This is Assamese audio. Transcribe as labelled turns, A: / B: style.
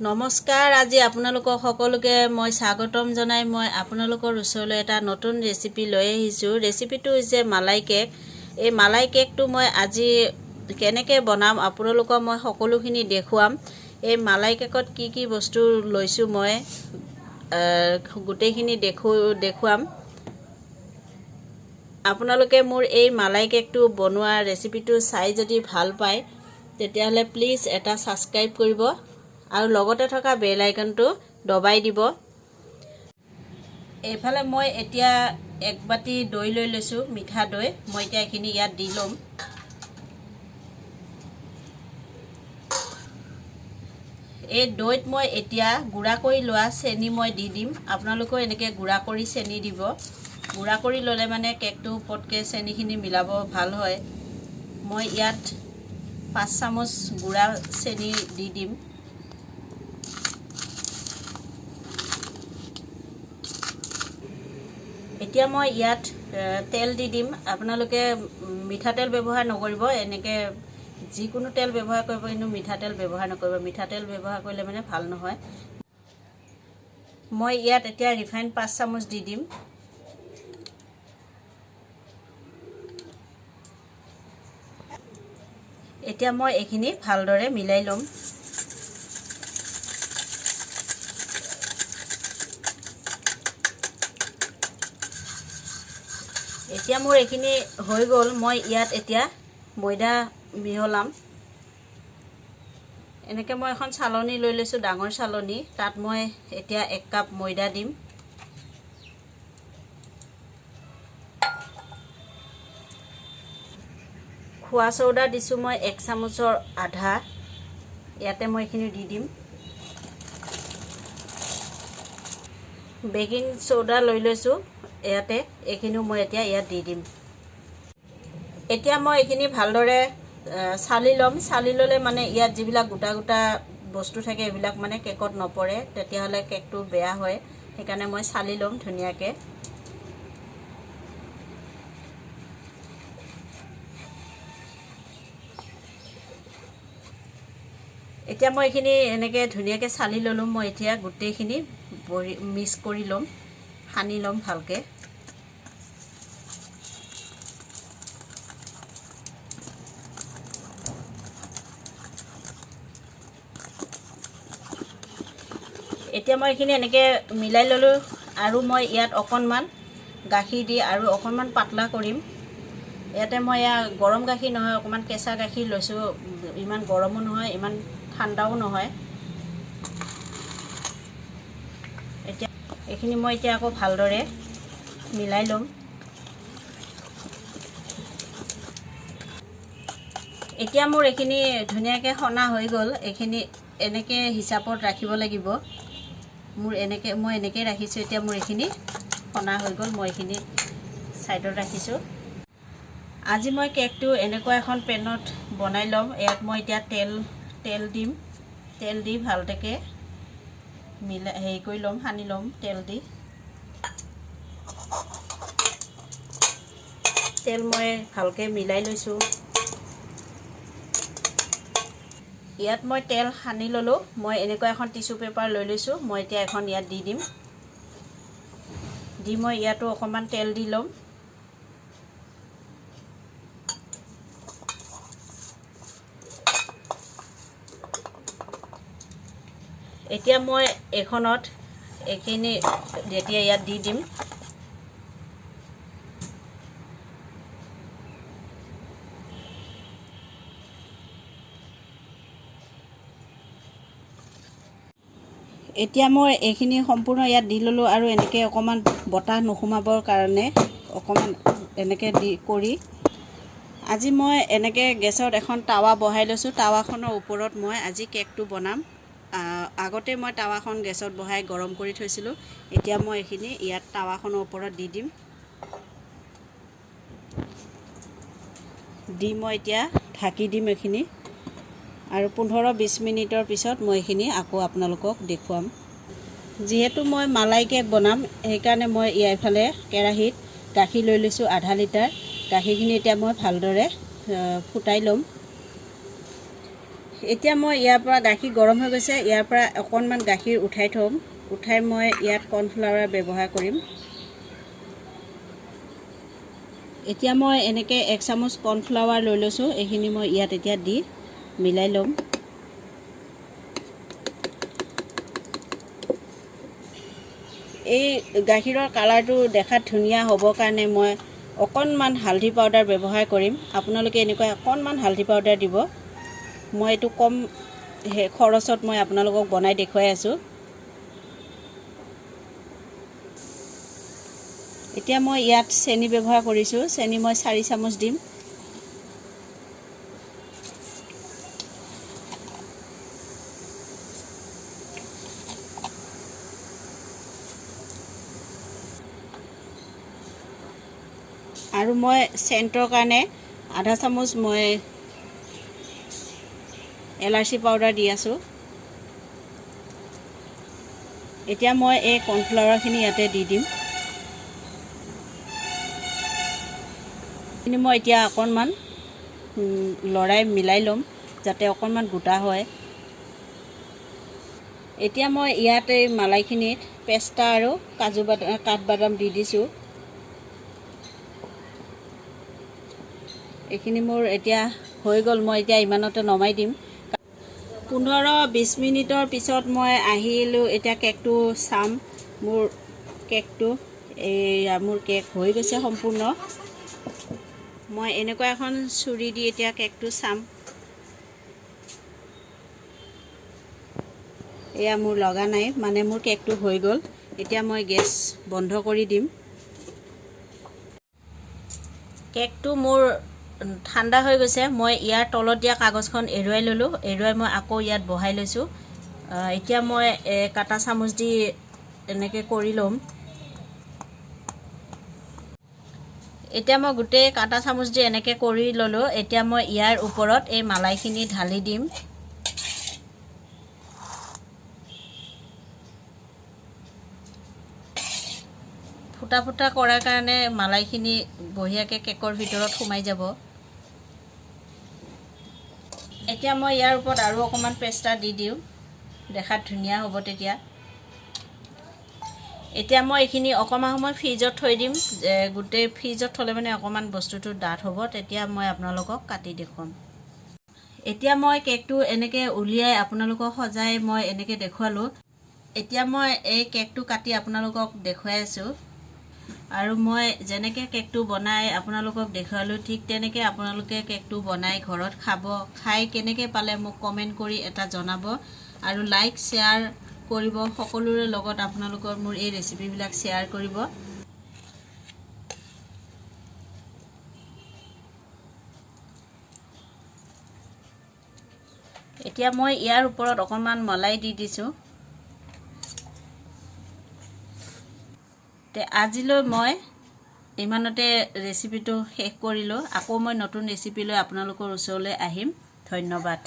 A: নমস্কাৰ আজি আপোনালোকক সকলোকে মই স্বাগতম জনাই মই আপোনালোকৰ ওচৰলৈ এটা নতুন ৰেচিপি লৈ আহিছোঁ। ৰেচিপিটো হৈছে মালাই কেক। এই মালাই কেকটো মই আজি কেনেকৈ বনাম আপোনালোকক মই সকলোখিনি দেখুৱাম। এই মালাই কেকত কি কি বস্তু লৈছোঁ মই গোটেইখিনি দেখুৱাম। আপোনালোকে মোৰ এই মালাই কেকটো বনোৱা ৰেচিপিটো চাই যদি ভাল পায় তেতিয়াহ'লে প্লিজ এটা ছাবস্ক্ৰাইব কৰিব আৰু লগতে থকা বেল আইকনটো দবাই দিব। এইফালে মই এতিয়া এক বাটি দৈ লৈ লৈছোঁ, মিঠা দৈ। মই এতিয়া এইখিনি ইয়াত দি ল'ম। এই দৈত মই এতিয়া গুড়া কৰি লোৱা চেনি মই দি দিম। আপোনালোকেও এনেকৈ গুড়া কৰি চেনি দিব। গুড়া কৰি ল'লে মানে কেকটো পটকৈ চেনিখিনি মিলাব ভাল হয়। মই ইয়াত 5 চামুচ গুড়া চেনি দি দিম। এতিয়া মই ইয়াত তেল দি দিম। আপোনালোকে মিঠাতেল ব্যৱহাৰ নকৰিব, এনেকৈ যিকোনো তেল ব্যৱহাৰ কৰিব, কিন্তু মিঠাতেল ব্যৱহাৰ নকৰিব। মিঠাতেল ব্যৱহাৰ কৰিলে মানে ভাল নহয়। মই ইয়াত এতিয়া ৰিফাইন 5 চামুচ দি দিম। এতিয়া মই এইখিনি ভালদৰে মিলাই ল'ম। এতিয়া মোৰ এইখিনি হৈ গ'ল। মই ইয়াত এতিয়া ময়দা মিহলাম। এনেকৈ মই এখন চালনী লৈ লৈছোঁ, ডাঙৰ চালনী। তাত মই এতিয়া 1 কাপ ময়দা দিম। খোৱা চৌদা দিছোঁ মই 1 চামুচৰ আধা। ইয়াতে মই এইখিনি দি দিম। বেকিং চৌদা লৈ লৈছোঁ ইয়াতে, এইখিনিও মই এতিয়া ইয়াত দি দিম। এতিয়া মই এইখিনি ভালদৰে চালি ল'ম। চালি ল'লে মানে ইয়াত যিবিলাক গোটা গোটা বস্তু থাকে এইবিলাক মানে কেকত নপৰে, তেতিয়াহ'লে কেকটো বেয়া হয়। সেইকাৰণে মই চালি ল'ম ধুনীয়াকৈ। এতিয়া মই এইখিনি এনেকৈ ধুনীয়াকৈ চালি ল'লোঁ। মই এতিয়া গোটেইখিনি মিক্স কৰি ল'ম, সানি ল'ম ভালকৈ। এতিয়া মই এইখিনি এনেকৈ মিলাই ল'লোঁ আৰু মই ইয়াত অকণমান গাখীৰ দি আৰু অকণমান পাতলা কৰিম। ইয়াতে মই গৰম গাখীৰ নহয়, অকণমান কেঁচা গাখীৰ লৈছোঁ। ইমান গৰমো নহয়, ইমান ঠাণ্ডাও নহয়। এতিয়া এইখিনি মই এতিয়া আকৌ ভালদৰে মিলাই ল'ম। এতিয়া মোৰ এইখিনি ধুনীয়াকৈ সনা হৈ গ'ল। এইখিনি এনেকৈ হিচাপত ৰাখিব লাগিব। মই এনেকৈ ৰাখিছোঁ। এতিয়া মোৰ এইখিনি সনা হৈ গ'ল। মই এইখিনি ছাইডত ৰাখিছোঁ। আজি মই কেকটো এনেকুৱা এখন পেনত বনাই ল'ম। ইয়াত মই এতিয়া তেল দিম। তেল দি ভালকৈ হেৰি কৰি ল'ম, সানি ল'ম তেল দি। তেল মই ভালকৈ মিলাই লৈছোঁ। ইয়াত মই তেল সানি ল'লোঁ। মই এনেকুৱা এখন টিচু পেপাৰ লৈ লৈছোঁ। মই এতিয়া এখন ইয়াত দি দিম। দি মই ইয়াতো অকণমান তেল দি ল'ম। এতিয়া মই এইখনত এইখিনি যেতিয়া ইয়াত দি দিম। এতিয়া মই এইখিনি সম্পূৰ্ণ ইয়াত দি ল'লোঁ আৰু এনেকৈ অকণমান বতাহ নোসোমাবৰ কাৰণে অকণমান এনেকৈ কৰি আজি মই এনেকৈ গেছত এখন টাৱা বহাই লৈছোঁ। টাৱাখনৰ ওপৰত মই আজি কেকটো বনাম। আগতে মই টাৱাখন গেছত বহাই গৰম কৰি থৈছিলোঁ। এতিয়া মই এইখিনি ইয়াত টাৱাখনৰ ওপৰত দি দিম। দি মই এতিয়া ঢাকি দিম এইখিনি আৰু 15-20 মিনিটৰ পিছত মই এইখিনি আকৌ আপোনালোকক দেখুৱাম। যিহেতু মই মালাই কেক বনাম সেইকাৰণে মই এইফালে কেৰাহীত গাখীৰ লৈ লৈছোঁ আধা লিটাৰ। গাখীৰখিনি এতিয়া মই ভালদৰে ফুটাই ল'ম। এতিয়া মই ইয়াৰ পৰা গাখীৰ গৰম হৈ গৈছে, ইয়াৰ পৰা অকণমান গাখীৰ উঠাই থ'ম। উঠাই মই ইয়াত কৰ্ণফ্লাৱাৰ ব্যৱহাৰ কৰিম। এতিয়া মই এনেকৈ 1 চামুচ কৰ্ণফ্লাৱাৰ লৈ লৈছোঁ। এইখিনি মই ইয়াত এতিয়া দি মিলাই ল'ম। এই গাখীৰৰ কালাৰটো দেখাত ধুনীয়া হ'বৰ কাৰণে মই অকণমান হালধি পাউডাৰ ব্যৱহাৰ কৰিম। আপোনালোকে এনেকুৱা অকণমান হালধি পাউডাৰ দিব। মই এইটো কম খৰচত মই আপোনালোকক বনাই দেখুৱাই আছোঁ। এতিয়া মই ইয়াত চেনি ব্যৱহাৰ কৰিছোঁ। চেনি মই 4 চামুচ দিম। আৰু মই চেণ্টৰ কাৰণে আধা চামুচ মই এলাচি পাউডাৰ দি আছোঁ। এতিয়া মই এই কৰ্ণফ্লাৱাৰখিনি ইয়াতে দি দিম। এইখিনি মই এতিয়া অকণমান লৰাই মিলাই ল'ম যাতে অকণমান গোটা হয়। এতিয়া মই ইয়াত এই মালাইখিনিত পেষ্টা আৰু কাঠবাদাম দি দিছোঁ। এইখিনি মোৰ এতিয়া হৈ গ'ল। মই এতিয়া ইমানতে নমাই দিম। 15-20 মিনিটৰ পিছত মই আহিলোঁ। এতিয়া কেকটো চাম। মোৰ কেকটো মোৰ কেক হৈ গৈছে সম্পূৰ্ণ। মই এনেকুৱা এখন ছুৰী দি এতিয়া কেকটো চাম। এয়া মোৰ লগা নাই, মানে মোৰ কেকটো হৈ গ'ল। এতিয়া মই গেছ বন্ধ কৰি দিম। কেকটো মোৰ ঠাণ্ডা হৈ গৈছে। মই ইয়াৰ তলত দিয়া কাগজখন এৰুৱাই ল'লোঁ। এৰুৱাই মই আকৌ ইয়াত বহাই লৈছোঁ। এতিয়া মই কাটা চামুচ দি এনেকৈ কৰি ল'ম। এতিয়া মই গোটেই কাটা চামুচ দি এনেকৈ কৰি ল'লোঁ। এতিয়া মই ইয়াৰ ওপৰত এই মালাইখিনি ঢালি দিম। ফুটা ফুটা কৰাৰ কাৰণে মালাইখিনি বঢ়িয়াকৈ কেকৰ ভিতৰত সোমাই যাব। এতিয়া মই ইয়াৰ ওপৰত আৰু অকণমান পেষ্টা দি দিওঁ, দেখাত ধুনীয়া হ'ব তেতিয়া। এতিয়া মই এইখিনি অকণমান সময় ফ্ৰিজত থৈ দিম। গোটেই ফ্ৰিজত থ'লে মানে অকণমান বস্তুটো ডাঠ হ'ব, তেতিয়া মই আপোনালোকক কাটি দেখুৱাম। এতিয়া মই কেকটো এনেকৈ উলিয়াই আপোনালোকক সজাই মই এনেকৈ দেখুৱালোঁ। এতিয়া মই এই কেকটো কাটি আপোনালোকক দেখুৱাই আছোঁ। আৰু মই যেনেকৈ কেকটো বনাই আপোনালোকক দেখুৱালোঁ, ঠিক তেনেকৈ আপোনালোকে কেকটো বনাই ঘৰত খাব। খাই কেনেকৈ পালে মোক কমেণ্ট কৰি এটা জনাব। আৰু লাইক শ্বেয়াৰ কৰিব। সকলোৰে লগত আপোনালোকৰ মোৰ এই ৰেচিপিবিলাক শ্বেয়াৰ কৰিব। এতিয়া মই ইয়াৰ ওপৰত অকণমান মলাই দি দিছোঁ। আজিলৈ মই ইমানতে ৰেচিপিটো শেষ কৰিলোঁ। আকৌ মই নতুন ৰেচিপি লৈ আপোনালোকৰ ওচৰলৈ আহিম। ধন্যবাদ।